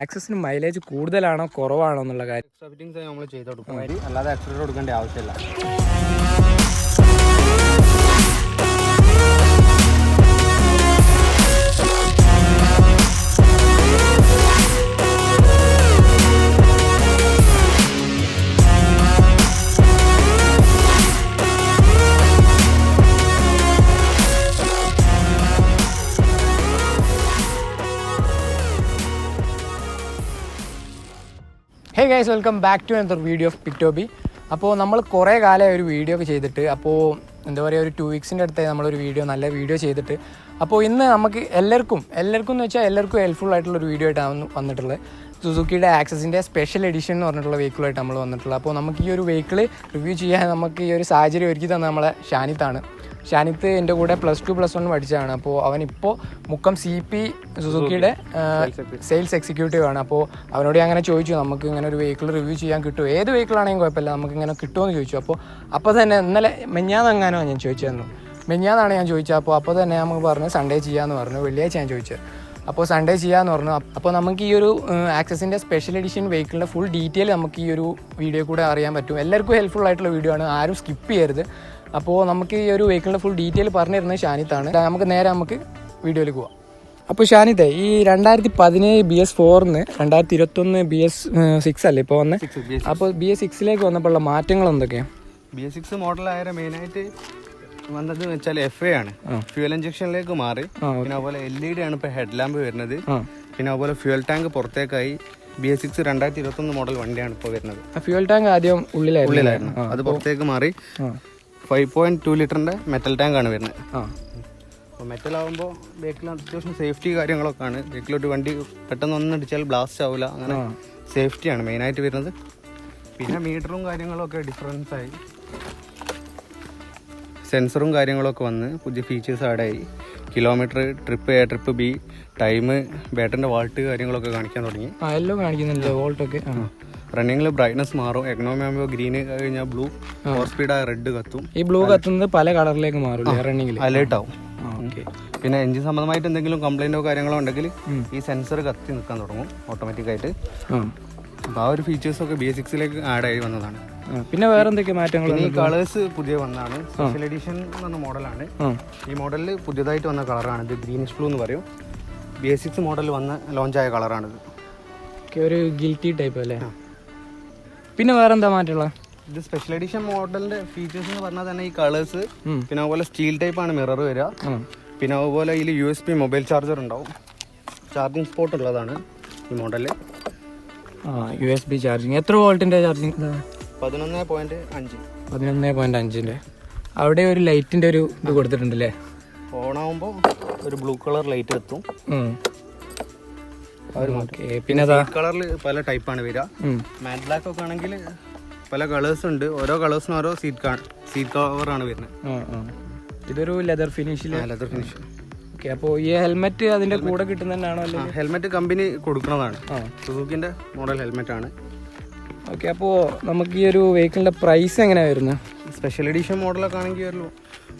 ആക്സസിന് mileage കൂടുതലാണോ കുറവാണോ എന്നുള്ള കാര്യം എക്സ്ട്രാ ഫിറ്റിംഗ്സ് നമ്മൾ ചെയ്ത് കൊടുക്കും. അല്ലാതെ ആക്സിഡൻറ്റ് കൊടുക്കേണ്ട ആവശ്യമില്ല. Hey guys, welcome back to another video of Pictobee. അപ്പോൾ നമ്മൾ കുറേ കാലമായി ഒരു വീഡിയോ ഒക്കെ ചെയ്തിട്ട്, അപ്പോൾ എന്താ പറയുക, ഒരു 2 വീക്സിൻ്റെ അടുത്തായി നമ്മളൊരു നല്ല വീഡിയോ ചെയ്തിട്ട്. അപ്പോൾ ഇന്ന് നമുക്ക് എല്ലാവർക്കും എന്ന് വെച്ചാൽ എല്ലാവർക്കും ഹെൽപ്ഫുൾ ആയിട്ടുള്ളൊരു വീഡിയോ ആയിട്ടാണ് വന്നിട്ടുള്ളത്. സുസുക്കിയുടെ ആക്സസിൻ്റെ സ്പെഷ്യൽ എഡിഷൻ എന്ന് പറഞ്ഞിട്ടുള്ള വെഹിക്കിളായിട്ട് നമ്മൾ വന്നിട്ടുള്ളത്. അപ്പോൾ നമുക്ക് ഈ ഒരു വെഹിക്കിൾ റിവ്യൂ ചെയ്യാൻ നമുക്ക് ഈ ഒരു സാഹചര്യം ഒരുക്കി തന്നെ നമ്മളെ ഷാനിത്ത് എൻ്റെ കൂടെ +2+1 പഠിച്ചതാണ്. അപ്പോൾ അവനിപ്പോൾ മുക്കം CEE സുസുക്കിയുടെ സെയിൽസ് എക്സിക്യൂട്ടീവ് ആണ്. അപ്പോൾ അവനോട് അങ്ങനെ ചോദിച്ചു, നമുക്ക് ഇങ്ങനെ ഒരു വെഹിക്കിൾ റിവ്യൂ ചെയ്യാൻ കിട്ടുമോ, ഏത് വെഹിക്കിളാണെങ്കിലും കുഴപ്പമില്ല, നമുക്ക് ഇങ്ങനെ കിട്ടുമോ എന്ന് ചോദിച്ചു. അപ്പോൾ തന്നെ ഇന്നലെ മെഞ്ഞാന്നെങ്ങാനോ ഞാൻ ചോദിച്ചു മെഞ്ഞാന്നാണ് ഞാൻ ചോദിച്ചത്. അപ്പോൾ തന്നെ നമുക്ക് പറഞ്ഞു സൺഡേ ചെയ്യാമെന്ന് പറഞ്ഞു. വെള്ളിയാഴ്ച ഞാൻ ചോദിച്ചത്, അപ്പോൾ സൺഡേ ചെയ്യാമെന്ന് പറഞ്ഞു. അപ്പോൾ നമുക്ക് ഈ ഒരു ആക്സസിൻ്റെ സ്പെഷ്യൽ എഡിഷൻ വെഹിക്കിളിൻ്റെ ഫുൾ ഡീറ്റെയിൽ നമുക്ക് ഈ ഒരു വീഡിയോ കൂടെ അറിയാൻ പറ്റും. എല്ലാവർക്കും ഹെൽപ്ഫുൾ ആയിട്ടുള്ള വീഡിയോ ആണ്, ആരും സ്കിപ്പ് ചെയ്യരുത്. അപ്പോൾ നമുക്ക് ഈ ഒരു വെഹിക്കിളിൻ്റെ ഫുൾ ഡീറ്റെയിൽ പറഞ്ഞു ഷാനിത്താണ്. നമുക്ക് വീഡിയോയിൽ പോവാം. അപ്പോൾ ഷാനിത്തെ, ഈ 2017 BS4 2021 BS6 അല്ലേ ഇപ്പോൾ വന്നത്? അപ്പോൾ BS6 വന്നപ്പോഴുള്ള മാറ്റങ്ങൾ എന്തൊക്കെയാണ്? BS6 മോഡലായ മെയിനായിട്ട് വന്നത് വെച്ചാൽ FA ആണ്. ഫ്യൂൽ ഇഞ്ചക്ഷനിലേക്ക് മാറി. പിന്നെ അതുപോലെ LED ആണ് ഇപ്പോൾ ഹെഡ് ലാമ്പ് വരുന്നത്. പിന്നെ അതുപോലെ ഫ്യൂൽ ടാങ്ക് പുറത്തേക്കായി. BS6 2021 മോഡൽ വണ്ടിയാണ് ഇപ്പോൾ വരുന്നത്. ഫ്യൂൽ ടാങ്ക് ആദ്യം ഉള്ളിലായിരുന്നു, അത് പുറത്തേക്ക് മാറി 5.2 ലിറ്ററിന്റെ മെറ്റൽ ടാങ്ക് ആണ് വരുന്നത്. അപ്പോൾ മെറ്റൽ ആകുമ്പോൾ ബേക്കിൽ അത്യാവശ്യം സേഫ്റ്റി കാര്യങ്ങളൊക്കെ ആണ്. ബേക്കിലോട്ട് വണ്ടി പെട്ടെന്ന് ഒന്നിടിച്ചാൽ ബ്ലാസ്റ്റ് ആവില്ല, അങ്ങനെ സേഫ്റ്റിയാണ് മെയിനായിട്ട് വരുന്നത്. പിന്നെ മീറ്ററും കാര്യങ്ങളൊക്കെ ഡിഫറൻസ് ആയി, സെൻസറും കാര്യങ്ങളൊക്കെ വന്ന് പുതിയ ഫീച്ചേഴ്സ് ആഡായി. Kilometre, trip A, trip B, time, ബാറ്ററിന്റെ വാൾട്ട് കാര്യങ്ങളൊക്കെ കാണിക്കാൻ തുടങ്ങി. എല്ലാം കാണിക്കുന്നില്ല, വോൾട്ടൊക്കെ. റണ്ണിങ്ങിൽ ബ്രൈറ്റ്നസ് മാറും. എക്കണോമി ആകുമ്പോൾ ഗ്രീന് കഴിഞ്ഞാൽ ബ്ലൂ, ഫോർ സ്പീഡ് റെഡ് കത്തും. ഈ ബ്ലൂ കത്തുന്നത് പല കളറിലേക്ക് മാറും, റണ്ണിങ്ങിൽ അലേർട്ട് ആവും. പിന്നെ എഞ്ചിൻ സംബന്ധമായിട്ട് എന്തെങ്കിലും കംപ്ലൈന്റോ കാര്യങ്ങളോ ഉണ്ടെങ്കിൽ ഈ സെൻസർ കത്തി നിൽക്കാൻ തുടങ്ങും ഓട്ടോമാറ്റിക്കായിട്ട്. അപ്പോൾ ആ ഒരു ഫീച്ചേഴ്സൊക്കെ BS6 ആഡ് ആയി വന്നതാണ്. പിന്നെ വേറെ എന്തൊക്കെ മാറ്റങ്ങൾ? ഈ കളേഴ്സ് പുതിയ വന്നതാണ്. സ്പെഷ്യൽ എഡിഷൻ എന്ന് പറഞ്ഞ മോഡലാണ്. ഈ മോഡലിൽ പുതിയതായിട്ട് വന്ന കളറാണ് ഇത്, ഗ്രീനിഷ് ബ്ലൂ എന്ന് പറയും. BS6 മോഡൽ വന്ന് ലോഞ്ചായ കളറാണിത്. ഒരു ഗിൽറ്റി ടൈപ്പ് അല്ലേ? പിന്നെ വേറെ എന്താ മാറ്റമുള്ള? ഇത് സ്പെഷ്യൽ എഡിഷൻ മോഡലിന്റെ ഫീച്ചേഴ്സ് എന്ന് പറഞ്ഞാൽ തന്നെ ഈ കളേഴ്സ്. പിന്നെ അതുപോലെ സ്റ്റീൽ ടൈപ്പ് ആണ് മിറർ വരിക. പിന്നെ അതുപോലെ ഇതിൽ USB മൊബൈൽ ചാർജർ ഉണ്ടാവും. ചാർജിങ് സ്പോട്ട് ഉള്ളതാണ് ഈ മോഡലിൽ. USB charging. എത്ര വോൾട്ടിന്റെ ചാർജിങ്? 11.5. അവിടെ ഒരു ലൈറ്റിന്റെ ഒരു ഇത് കൊടുത്തിട്ടുണ്ടല്ലേ? ഓൺ ആവുമ്പോൾ ഒരു ബ്ലൂ കളർ ലൈറ്റ് എത്തും. പിന്നെ കളറിൽ പല ടൈപ്പാണ് വരിക. മാറ്റ് ബ്ലാക്ക് ഒക്കെ ആണെങ്കിൽ പല കളേഴ്സ് ഉണ്ട്. ഓരോ കളേഴ്സിനും ഓരോ സീറ്റ് കവറാണ് വരുന്നത്. ഇതൊരു ലെതർ ഫിനിഷ്. അപ്പോൾ ഈ ഹെൽമെറ്റ് അതിന്റെ കൂടെ കിട്ടുന്നതാണോ? ഹെൽമെറ്റ് കമ്പനി കൊടുക്കുന്നതാണ്. സുസുക്കിന്റെ മോഡൽ ഹെൽമെറ്റ് ആണ്. ഓക്കെ, അപ്പോൾ നമുക്ക് ഈ ഒരു വെഹിക്കിളിന്റെ പ്രൈസ് എങ്ങനെയാണ് വരുന്നത്? സ്പെഷ്യൽ എഡിഷൻ മോഡലൊക്കെ ആണെങ്കിൽ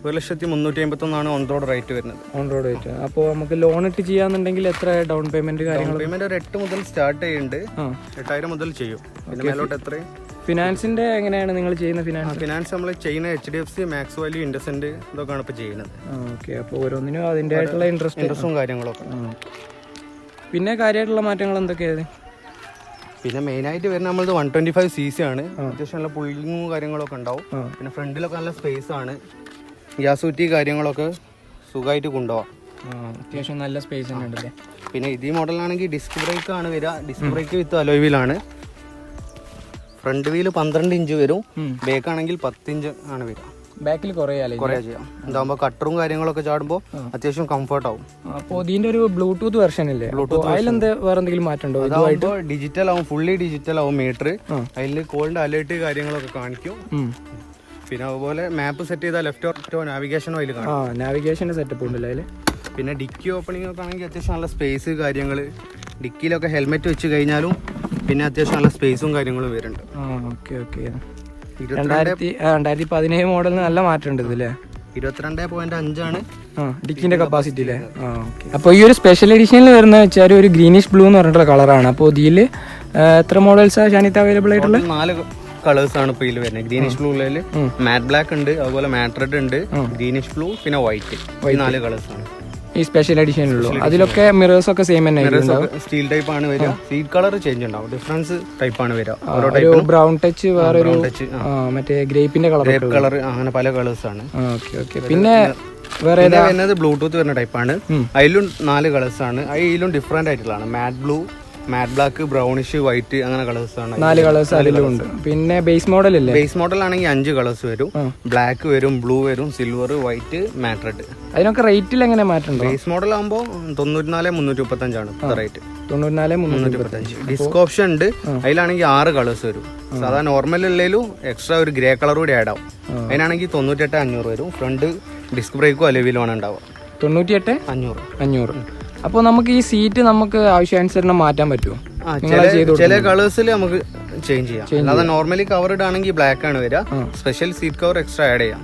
1,351,000 ഓൺ റോഡ് റേറ്റ് വരുന്നത്. On road rate. അപ്പോൾ നമുക്ക് ലോൺ ഇട്ട് ചെയ്യാന്നുണ്ടെങ്കിൽ എത്ര ഡൗൺ പേയ്മെന്റ് കാര്യങ്ങൾ? പേയ്മെന്റ് ഒരു 8 മുതൽ സ്റ്റാർട്ട് ചെയ്യുന്നുണ്ട്. 8,000 മുതൽ ചെയ്യും. പിന്നെ മേലോട്ട് എത്രയും. ഫിനാൻസിന്റെ എങ്ങനെയാണ് നിങ്ങൾ ചെയ്യുന്ന? ഫിനാൻസ് നമ്മൾ ചെയ്യുന്ന HDFC, മാക്സ് വാല്യൂ, ഇൻഡസെന്റ് ഇതൊക്കെയാണ് ഇപ്പോൾ ചെയ്യുന്നത്. ഓക്കെ, അപ്പോൾ ഓരോന്നിനും അതിൻ്റെതായിട്ടുള്ള ഇൻട്രസ്റ്റും കാര്യങ്ങളൊക്കെ. പിന്നെ കാര്യമായിട്ടുള്ള മാറ്റങ്ങൾ എന്തൊക്കെയാണ്? പിന്നെ മെയിനായിട്ട് വരുന്ന നമ്മളത് 125cc ആണ്. അത്യാവശ്യം നല്ല പുള്ളിങ്ങും കാര്യങ്ങളൊക്കെ ഉണ്ടാവും. പിന്നെ ഫ്രണ്ടിലൊക്കെ നല്ല സ്പേസ് ആണ്. ഗ്യാസ് കുറ്റി കാര്യങ്ങളൊക്കെ സുഖമായിട്ട് കൊണ്ടുപോകാം. അത്യാവശ്യം നല്ല സ്പേസ് തന്നെ ഉണ്ടല്ലേ. പിന്നെ ഇതേ മോഡലാണെങ്കിൽ ഡിസ്ക് ബ്രേക്ക് ആണ് വരിക. ഡിസ്ക് ബ്രേക്ക് വിത്ത് അലോയ് വീലാണ്. ഫ്രണ്ട് വീല് 12 ഇഞ്ച് വരും. ബാക്ക് ആണെങ്കിൽ 10 ഇഞ്ച് ആണ് വരിക. ബാക്കിൽ കുറേ ചെയ്യാം. ഇതാകുമ്പോൾ കട്ടറും കാര്യങ്ങളൊക്കെ ചാടുമ്പോൾ അത്യാവശ്യം കംഫർട്ട് ആവും. അപ്പോൾ ഇതിന്റെ ഒരു ബ്ലൂടൂത്ത് വെർഷൻ ഇല്ലേ? അതിലെന്ത് വേറെ എന്തെങ്കിലും മാറ്റം ഉണ്ടോ? ഇതാകുമ്പോൾ ഡിജിറ്റൽ ആവും, ഫുള്ളി ഡിജിറ്റൽ ആവും മീറ്റർ. അതിൽ കോളിന്റെ അലേർട്ട് കാര്യങ്ങളൊക്കെ കാണിക്കും. പിന്നെ അതുപോലെ മാപ്പ് സെറ്റ് ചെയ്താൽ ലെഫ്റ്റോ നാവിഗേഷനോ അതിൽ കാണും. നാവിഗേഷന്റെ സെറ്റപ്പ് ഉണ്ടല്ലോ അതിൽ. പിന്നെ ഡിക്കി ഓപ്പണിംഗ് ഒക്കെ ആണെങ്കിൽ അത്യാവശ്യം നല്ല സ്പേസ് കാര്യങ്ങൾ. ഡിക്കിയിലൊക്കെ ഹെൽമെറ്റ് വെച്ച് കഴിഞ്ഞാലും പിന്നെ അത്യാവശ്യം നല്ല സ്പേസും കാര്യങ്ങളും വരുന്നുണ്ട്. 2017 മോഡലിന് നല്ല മാറ്റം ഉണ്ട് ഇതില്ലേ? 22.5 ഡിക്കിന്റെ കപ്പാസിറ്റി അല്ലേ? അപ്പോൾ ഈ ഒരു സ്പെഷ്യൽ എഡിഷനിൽ വരുന്ന വെച്ചാൽ ഒരു ഗ്രീനിഷ് ബ്ലൂ എന്ന് പറഞ്ഞിട്ടുള്ള കളറാണ്. അപ്പോൾ ഇതിൽ എത്ര മോഡൽസാണ് ഷാനിത്ത് അവൈലബിൾ ആയിട്ടുള്ളത്? 4 കളേഴ്സ് ആണ് ഇപ്പോൾ ഇതിൽ വരുന്നത്. ഗ്രീനിഷ് ബ്ലൂയിൽ മാറ്റ് ബ്ലാക്ക് ഉണ്ട്, അതുപോലെ മാറ്റ് റെഡ് ഉണ്ട്, ഗ്രീനിഷ് ബ്ലൂ, പിന്നെ വൈറ്റ്. ഈ 4 കളേഴ്സ് ആണ് ഈ സ്പെഷ്യൽ എഡിഷനിലുള്ളൂ. അതിലൊക്കെ മിറേഴ്സ് ഒക്കെ സെയിം തന്നെ സ്റ്റീൽ ടൈപ്പ് ആണ് വരിക. സീറ്റ് കളർ ചേഞ്ച് ഉണ്ടാവും, ഡിഫറൻസ് ടൈപ്പ് ആണ് വരിക. ബ്രൗൺ ടച്ച്, വേറെ മറ്റേ ഗ്രേപ്പിന്റെ കളർ, അങ്ങനെ പല കളേഴ്സ് ആണ്. പിന്നെ വേറെ വരുന്നത് ബ്ലൂടൂത്ത് വരുന്ന ടൈപ്പാണ്. അതിലും 4 കളേഴ്സ് ആണ്. അതിലും ഡിഫറെന്റ് ആയിട്ടുള്ളതാണ്. Matte blue, matte black, brownish, white, അങ്ങനെ കളേഴ്സ് ആണ്. 4 കളേഴ്സ് അതിലും ഉണ്ട്. പിന്നെ ബേസ് മോഡൽ ഇല്ലേ? ബേസ് മോഡൽ ആണെങ്കിൽ 5 കളേഴ്സ് വരും. ബ്ലാക്ക് വരും, ബ്ലൂ വരും, സിൽവർ, വൈറ്റ്, മാറ്റ് റെഡ്. അതിനൊക്കെ റേറ്റിൽ എങ്ങനെ മാറ്റുണ്ടോ? ബേസ് മോഡൽ ആകുമ്പോൾ 94,335 ആണ് റേറ്റ്. 94,335. ഡിസ്ക് ഓപ്ഷൻ ഉണ്ട്. അതിലാണെങ്കിൽ 6 കളേഴ്സ് വരും. സാധാരണ നോർമൽ ഉള്ളതിലും എക്സ്ട്രാ ഒരു ഗ്രേ കളർ കൂടി ആഡ് ആവും. അതിനാണെങ്കിൽ 98,500 വരും. ഫ്രണ്ട് ഡിസ്ക് ബ്രേക്കും അലവിലും ആണ് ഉണ്ടാവുക. 98,500. അപ്പോൾ നമുക്ക് ഈ സീറ്റ് നമുക്ക് ആവശ്യാനുസരണം മാറ്റാൻ പറ്റുമോ? ചില കളേഴ്സിൽ നമുക്ക് ചേഞ്ച് ചെയ്യാം. അല്ലാതെ നോർമലി കവർഡ് ആണെങ്കിൽ ബ്ലാക്ക് ആണ് വരിക. Special seat cover extra add ചെയ്യാം.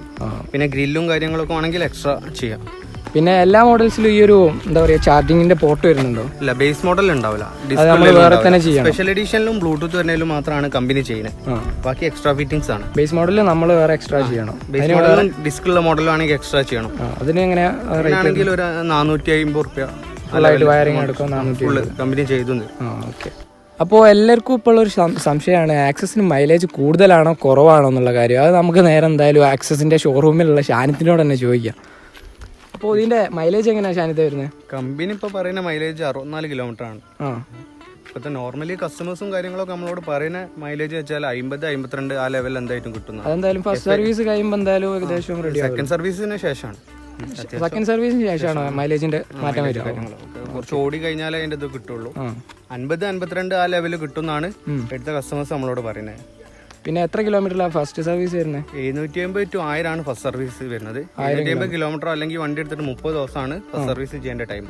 പിന്നെ ഗ്രില്ലും കാര്യങ്ങളൊക്കെ ആണെങ്കിൽ എക്സ്ട്രാ ചെയ്യാം. പിന്നെ എല്ലാ മോഡൽസിലും ഈ ഒരു എന്താ പറയുക ചാർജിങ്ങിന്റെ പോർട്ട് വരുന്നുണ്ടോ? ഇല്ല, ബേസ് മോഡൽ ഉണ്ടാവില്ല. സ്പെഷ്യൽ എഡിഷനിലും ബ്ലൂടൂത്ത് വരുന്നതിലും മാത്രമാണ് കമ്പനി ചെയ്യുന്നത്. ബാക്കി എക്സ്ട്രാ ഫിറ്റിംഗ്സ് ആണ്. ബേസ് മോഡലിൽ നമ്മൾ വേറെ എക്സ്ട്രാ ചെയ്യണം. ബേസ് മോഡലും ഡിസ്ക് ഉള്ള മോഡലാണെങ്കിൽ എക്സ്ട്രാ ചെയ്യണം. അതിന് എങ്ങനെയാ? ആണെങ്കിൽ ഒരു 450 റുപ്യ വയറിംഗ് എടുക്കും. 400 കമ്പനി ചെയ്തു. അപ്പോൾ എല്ലാവർക്കും ഇപ്പോൾ ഒരു സംശയമാണ്, ആക്സസിന് മൈലേജ് കൂടുതലാണോ കുറവാണോ എന്നുള്ള കാര്യം. അത് നമുക്ക് നേരെ എന്തായാലും ആക്സസിന്റെ ഷോറൂമിലുള്ള ഷാനിത്തിനോട് തന്നെ ചോദിക്കാം. അപ്പോൾ ഇതിന്റെ മൈലേജ് എങ്ങനെയാണ് ഷാനിത്ത് വരുന്നത്? കമ്പനി ഇപ്പോൾ പറയുന്ന മൈലേജ് 64 കിലോമീറ്റർ ആണ്. ഇപ്പോഴത്തെ നോർമലി കസ്റ്റമേഴ്സും കാര്യങ്ങളൊക്കെ നമ്മളോട് പറയുന്ന മൈലേജ് വെച്ചാൽ 50-52 ആ ലെവൽ എന്തായിട്ടും കിട്ടുന്നത്. അതെന്തായാലും ഫസ്റ്റ് സർവീസ് കഴിയുമ്പോൾ എന്തായാലും ഏകദേശം റെഡി. സെക്കൻഡ് സർവീസിന് ശേഷമാണ് സെക്കൻഡ് സർവീസിന് ശേഷമാണ് മൈലേജിന്റെ മാറ്റം വരിക. കുറച്ച് ഓടി കഴിഞ്ഞാലേ അതിന്റെ ഇത് കിട്ടുള്ളൂ. 50-52 ആ ലെവല് കിട്ടുന്നാണ് എടുത്ത കസ്റ്റമേഴ്സ് നമ്മളോട് പറയുന്നത്. പിന്നെ എത്ര കിലോമീറ്ററിലാണ് ഫസ്റ്റ് സർവീസ് വരുന്നത്? 750 to 1000 ആണ് ഫസ്റ്റ് സർവീസ് വരുന്നത്. 750 കിലോമീറ്റർ അല്ലെങ്കിൽ വണ്ടി എടുത്തിട്ട് 30 ദിവസമാണ് ഫസ്റ്റ് സർവീസ് ചെയ്യേണ്ട ടൈം.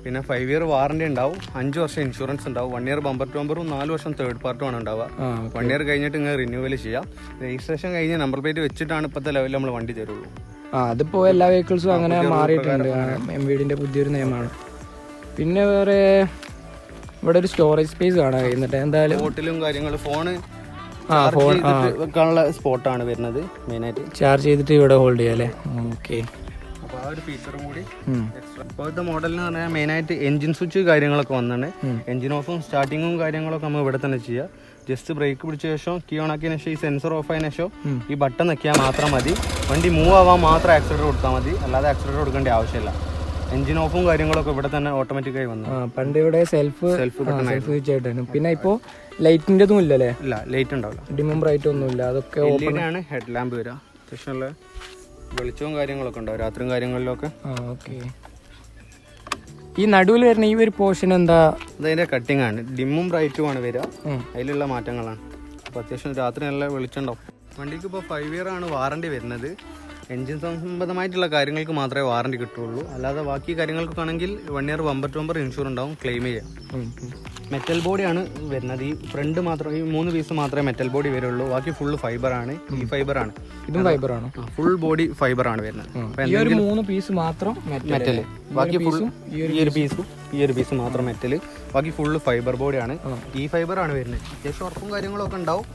പിന്നെ 5 year വാറന്റി ഉണ്ടാവും, 5 വർഷം ഇൻഷുറൻസ് ഉണ്ടാവും, 1 year ബമ്പർ ടു ബമ്പറും 4 വർഷം തേർഡ് പാർട്ടും ആണ് ഉണ്ടാവുക. 1 year കഴിഞ്ഞിട്ട് ഇങ്ങനെ റിന്യൂവൽ ചെയ്യാം. രജിസ്ട്രേഷൻ കഴിഞ്ഞ് നമ്പർ പ്ലേറ്റ് വെച്ചിട്ടാണ് ഇപ്പോഴത്തെ ലെവലിൽ നമ്മൾ വണ്ടി തരുള്ളൂ. അതിപ്പോ എല്ലാ വെഹിക്കിൾസും അങ്ങനെ മാറിയിട്ടുണ്ട്. എംവിഡിന്റെ പുതിയൊരു നിയമമാണ്. പിന്നെ വേറെ ഇവിടെ ഒരു സ്റ്റോറേജ് സ്പേസ് കാണാൻ കഴിയുന്നുണ്ട്. എന്തായാലും ഹോട്ടലും കാര്യങ്ങളും ഫോണ് വെക്കാനുള്ള സ്പോട്ടാണ് വരുന്നത്. മെയിനായിട്ട് ചാർജ് ചെയ്തിട്ട് ഇവിടെ ഹോൾഡ് ചെയ്യാം അല്ലേ? ഓക്കെ. അപ്പോൾ ആ ഒരു ഫീച്ചറും കൂടി ഇപ്പോഴത്തെ മോഡലിന് പറഞ്ഞാൽ മെയിനായിട്ട് എഞ്ചിൻ സ്വിച്ച് കാര്യങ്ങളൊക്കെ വന്നാണ്. എഞ്ചിൻ ഓഫും സ്റ്റാർട്ടിങ്ങും കാര്യങ്ങളൊക്കെ നമ്മൾ ഇവിടെ തന്നെ ചെയ്യാം. ജസ്റ്റ് ബ്രേക്ക് പിടിച്ച ശേഷം കീ ഓൺ ആക്കിയതിനു ശേഷം ഈ സെൻസർ ഓഫ് ആയതിനു ശേഷം ഈ ബട്ടൺ നിൽക്കിയാൽ മാത്രം മതി. വണ്ടി മൂവ് ആവാൻ മാത്രം ആക്സിലേറ്റർ കൊടുത്താൽ മതി, അല്ലാതെ ആക്സിലേറ്റർ കൊടുക്കേണ്ട ആവശ്യമില്ല. എഞ്ചിൻ ഓഫും കാര്യങ്ങളൊക്കെ ഇവിടെ തന്നെ ഓട്ടോമാറ്റിക്കായി വന്നു. പണ്ട് ഇവിടെ സെൽഫ് സ്വിച്ച് ആയിട്ടാണ്. പിന്നെ ഇപ്പോൾ ലൈറ്റിന്റെ ഒന്നും ഇല്ലല്ലേ? ഇല്ല, ലൈറ്റ് ഉണ്ടാവില്ല, ഡിമും ബ്രൈറ്റും ഒന്നും ഇല്ല. അതൊക്കെ ആണ്. ഹെഡ് ലാമ്പ് വരിക, അത്യാവശ്യമുള്ള വെളിച്ചവും കാര്യങ്ങളൊക്കെ ഉണ്ടാവും രാത്രിയും കാര്യങ്ങളിലൊക്കെ. ഓക്കെ. ഈ നടുവിൽ വരുന്ന ഈ ഒരു പോർഷൻ എന്താ? അതിന്റെ കട്ടിംഗ് ആണ്. ഡിമ്മും ബ്രൈറ്റും ആണ് വരിക, അതിലുള്ള മാറ്റങ്ങളാണ്. അപ്പോൾ അത്യാവശ്യം രാത്രി നല്ല വെളിച്ചം ഉണ്ടാവും. വണ്ടിക്ക് ഇപ്പോൾ 5 year ആണ് വാറണ്ടി വരുന്നത്. എൻജിൻ സംബന്ധമായിട്ടുള്ള കാര്യങ്ങൾക്ക് മാത്രമേ വാറണ്ടി കിട്ടുള്ളൂ. അല്ലാതെ ബാക്കി കാര്യങ്ങൾക്കൊക്കെ ആണെങ്കിൽ 1 year bumper to bumper insure ഉണ്ടാവും, ക്ലെയിം ചെയ്യാം. മെറ്റൽ ബോഡിയാണ് വരുന്നത്. ഈ ഫ്രണ്ട് മാത്രം, ഈ 3 പീസ് മാത്രമേ മെറ്റൽ ബോഡി വരുള്ളൂ. ബാക്കി ഫുള്ള് ഫൈബർ ആണ്. ഈ ഫൈബർ ആണ്. ഇതും ഫൈബർ ആണ്. ഫുൾ ബോഡി ഫൈബർ ആണ് വരുന്നത്. 3 പീസ് മാത്രം മെറ്റല്, ബാക്കി ഫുൾ ഈ ഒരു പീസ് മാത്രം മെറ്റല്, ബാക്കി ഫുള്ള് ഫൈബർ ബോഡിയാണ്. ഈ ഫൈബർ ആണ് വരുന്നത്. അത്യാവശ്യം ഉറപ്പും കാര്യങ്ങളൊക്കെ ഉണ്ടാവും.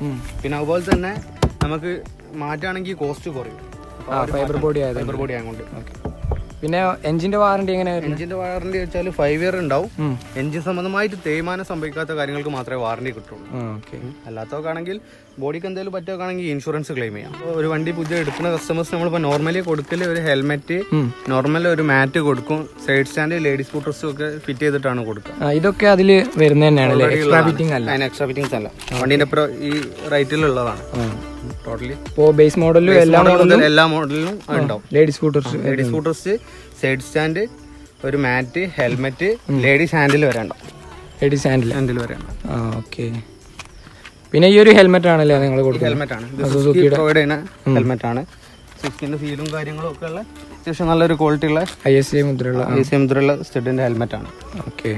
പിന്നെ അതുപോലെ തന്നെ നമുക്ക് മാറ്റാണെങ്കിൽ കോസ്റ്റ് കുറയും. ഫൈബർ ബോഡി ആയതുകൊണ്ട്. പിന്നെ എഞ്ചിന്റെ വാറണ്ടി എങ്ങനെയാണ്? എഞ്ചിന്റെ വാറണ്ടി വെച്ചാൽ 5 year ഉണ്ടാവും. എഞ്ചിൻ സംബന്ധമായിട്ട് തേയ്മാനം സംഭവിക്കാത്ത കാര്യങ്ങൾക്ക് മാത്രമേ വാറണ്ടി കിട്ടുള്ളൂ. അല്ലാത്തതൊക്കെ ആണെങ്കിൽ ബോഡിക്ക് എന്തെങ്കിലും പറ്റുകയൊക്കെ ആണെങ്കിൽ ഇൻഷുറൻസ് ക്ലെയിം ചെയ്യാം. ഒരു വണ്ടി പുതിയ എടുക്കുന്ന കസ്റ്റമേഴ്സ് നമ്മളിപ്പോൾ നോർമലി കൊടുക്കല് ഒരു ഹെൽമെറ്റ്, നോർമൽ ഒരു മാറ്റ് കൊടുക്കും, സൈഡ് സ്റ്റാൻഡ്, ലേഡീസ് സ്കൂട്ടേഴ്സും ഒക്കെ ഫിറ്റ് ചെയ്തിട്ടാണ് കൊടുക്കുക. ഇതൊക്കെ അതിൽ വരുന്നത് തന്നെയാണ്, എക്സ്ട്രാ ഫിറ്റിംഗ്സ് അല്ല. വണ്ടിന്റെ ഈ റൈറ്റിലുള്ളതാണ് ടോട്ടലി. ബേസ് മോഡലിലും എല്ലാ മോഡലിലും ഉണ്ടാവും. ലേഡീസ് സ്കൂട്ടേഴ്സ് സൈഡ് സ്റ്റാൻഡ്, ഒരു മാറ്റ്, ഹെൽമെറ്റ്, ലേഡീസ് ഹാൻഡിൽ വരെ ഉണ്ടാവും. ഓക്കെ. പിന്നെ ഈ ഒരു ഹെൽമെറ്റ് ആണല്ലേ നിങ്ങൾ കൊടുക്കുന്നത്? ഹെൽമെറ്റ് ആണ്, സുസുക്കിയുടെ പ്രൊവൈഡ് ചെയ്യുന്ന ഹെൽമെറ്റ് ആണ്. സുസുക്കിന്റെ സീലും കാര്യങ്ങളും ഒക്കെ ഉള്ള അത്യാവശ്യം നല്ലൊരു ക്വാളിറ്റി ഉള്ള ISA മുദ്രയുള്ള സ്റ്റഡിന്റെ ഹെൽമെറ്റ് ആണ്. ഓക്കെ.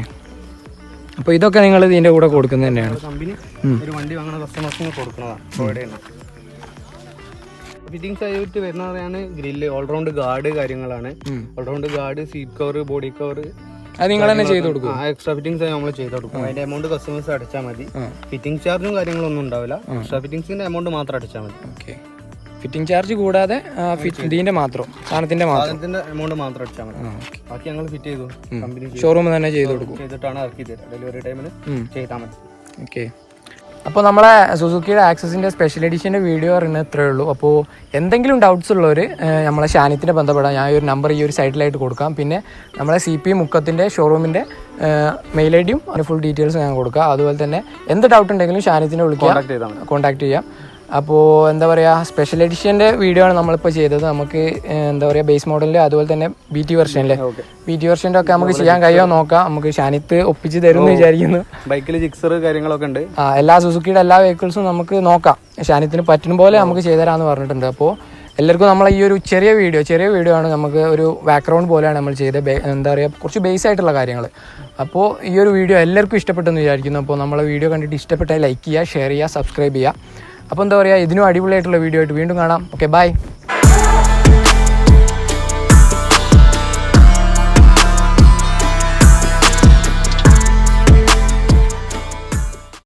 അപ്പോൾ ഇതൊക്കെ നിങ്ങൾ ഇതിന്റെ കൂടെ കൊടുക്കുന്നത് തന്നെയാണ്? കമ്പനി ഒരു വണ്ടി വാങ്ങുന്ന കസ്റ്റമേഴ്സിന് കൊടുക്കുന്നതാണ്, പ്രൊവൈഡ് ചെയ്യുന്നത്. ഫിറ്റിംഗ്സ് ആയിട്ട് വരുന്നതാണ് ഗ്രില്ല്, ഓൾറൗണ്ട് ഗാർഡ് കാര്യങ്ങളാണ്. All-round guard, seat cover, body cover അത് നിങ്ങൾ തന്നെ ചെയ്ത് കൊടുക്കും. എക്സ്ട്രാ ഫിറ്റിംഗ്സ് നമ്മൾ ചെയ്ത് കൊടുക്കും. അതിന്റെ എമൗണ്ട് കസ്റ്റമേഴ്സ് അടച്ചാൽ മതി. ഫിറ്റിംഗ് ചാർജും കാര്യങ്ങളൊന്നും ഉണ്ടാവില്ല. എക്സ്ട്രാ ഫിറ്റിംഗ്സിന്റെ എമൗണ്ട് മാത്രം അടച്ചാൽ മതി. ഓക്കെ. ഫിറ്റിംഗ് ചാർജ് കൂടാതെ ഇതിന്റെ മാത്രം സാധനത്തിന്റെ എമൗണ്ട് മാത്രം അടിച്ചാൽ മതി. ബാക്കി ഞങ്ങൾ ഫിറ്റ് ചെയ്തു കമ്പനി ഷോറൂം തന്നെ ചെയ്ത് കൊടുക്കും. ചെയ്തിട്ടാണ് ഇറക്കി തരുക. ഡെലിവറി ടൈമിന് ചെയ്താൽ മതി. ഓക്കെ. അപ്പോൾ നമ്മളെ സുസുക്കിയുടെ ആക്സസിൻ്റെ സ്പെഷ്യൽ എഡിഷൻ്റെ വീഡിയോ പറയുന്നത് ഇത്രയേ ഉള്ളൂ. അപ്പോൾ എന്തെങ്കിലും ഡൗട്ട്സ് ഉള്ളവർ നമ്മളെ ഷാനിത്തിനെ ബന്ധപ്പെടാം. ഞാൻ ഒരു നമ്പർ ഈ ഒരു സൈഡിലായിട്ട് കൊടുക്കാം. പിന്നെ നമ്മളെ CP മുക്കത്തിൻ്റെ ഷോറൂമിൻ്റെ മെയിൽ ഐ ഡിയും അതിന് ഫുൾ ഡീറ്റെയിൽസ് ഞാൻ കൊടുക്കാം. അതുപോലെ തന്നെ എന്ത് ഡൗട്ട് ഉണ്ടെങ്കിലും ഷാനിത്തിനെ വിളിക്കാം, കോൺടാക്ട് ചെയ്യാം. അപ്പോൾ എന്താ പറയുക, സ്പെഷ്യൽ എഡിഷൻ്റെ വീഡിയോ ആണ് നമ്മളിപ്പോൾ ചെയ്തത്. നമുക്ക് എന്താ പറയുക, ബേസ് മോഡലിൽ അതുപോലെ തന്നെ BT വെർഷനിലെ BT വെർഷൻ്റെ ഒക്കെ നമുക്ക് ചെയ്യാൻ കഴിയുമോ നോക്കാം. നമുക്ക് ഷാനിത്ത് ഒപ്പിച്ച് തരുമെന്ന് വിചാരിക്കുന്നു. ബൈക്കിൽ ജിക്സർ കാര്യങ്ങളൊക്കെ ഉണ്ട്. എല്ലാ സുസുക്കിയുടെ എല്ലാ വെഹിക്കിൾസും നമുക്ക് നോക്കാം. ഷാനിത്തിന് പറ്റുന്ന പോലെ നമുക്ക് ചെയ്തുതരാമെന്ന് പറഞ്ഞിട്ടുണ്ട്. അപ്പോൾ എല്ലാവർക്കും നമ്മളെ ഈ ഒരു ചെറിയ വീഡിയോ ആണ്. നമുക്ക് ഒരു ബാക്ക്ഗ്രൗണ്ട് പോലെയാണ് നമ്മൾ ചെയ്തത്. എന്താ പറയുക, കുറച്ച് ബേസ് ആയിട്ടുള്ള കാര്യങ്ങൾ. അപ്പോൾ ഈ ഒരു വീഡിയോ എല്ലാവർക്കും ഇഷ്ടപ്പെട്ടെന്ന് വിചാരിക്കുന്നു. അപ്പോൾ നമ്മളെ വീഡിയോ കണ്ടിട്ട് ഇഷ്ടപ്പെട്ടാൽ ലൈക്ക് ചെയ്യുക, ഷെയർ ചെയ്യുക, സബ്സ്ക്രൈബ് ചെയ്യുക. അപ്പോൾ എന്താ പറയുക, ഇതിനും അടിപൊളിയായിട്ടുള്ള വീഡിയോ ആയിട്ട് വീണ്ടും കാണാം. Okay, by.